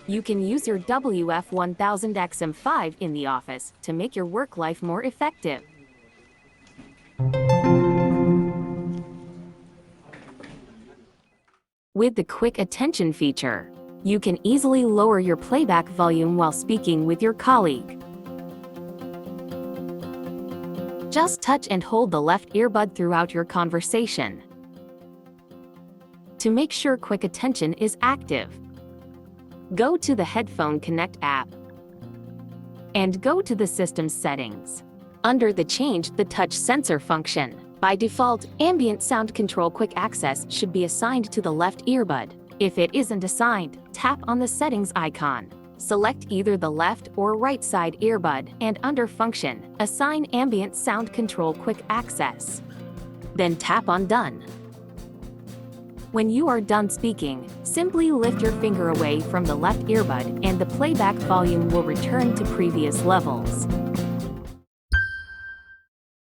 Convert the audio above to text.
You can use your WF-1000XM5 in the office to make your work life more effective. With the quick attention feature, you can easily lower your playback volume while speaking with your colleague. Just touch and hold the left earbud throughout your conversation. To make sure quick attention is active, go to the Headphone Connect app and go to the system settings. Under the Change the Touch Sensor function, by default, ambient sound control quick access should be assigned to the left earbud. If it isn't assigned, tap on the settings icon. Select either the left or right side earbud and under Function, assign ambient sound control quick access. Then tap on Done. When you are done speaking, simply lift your finger away from the left earbud and the playback volume will return to previous levels.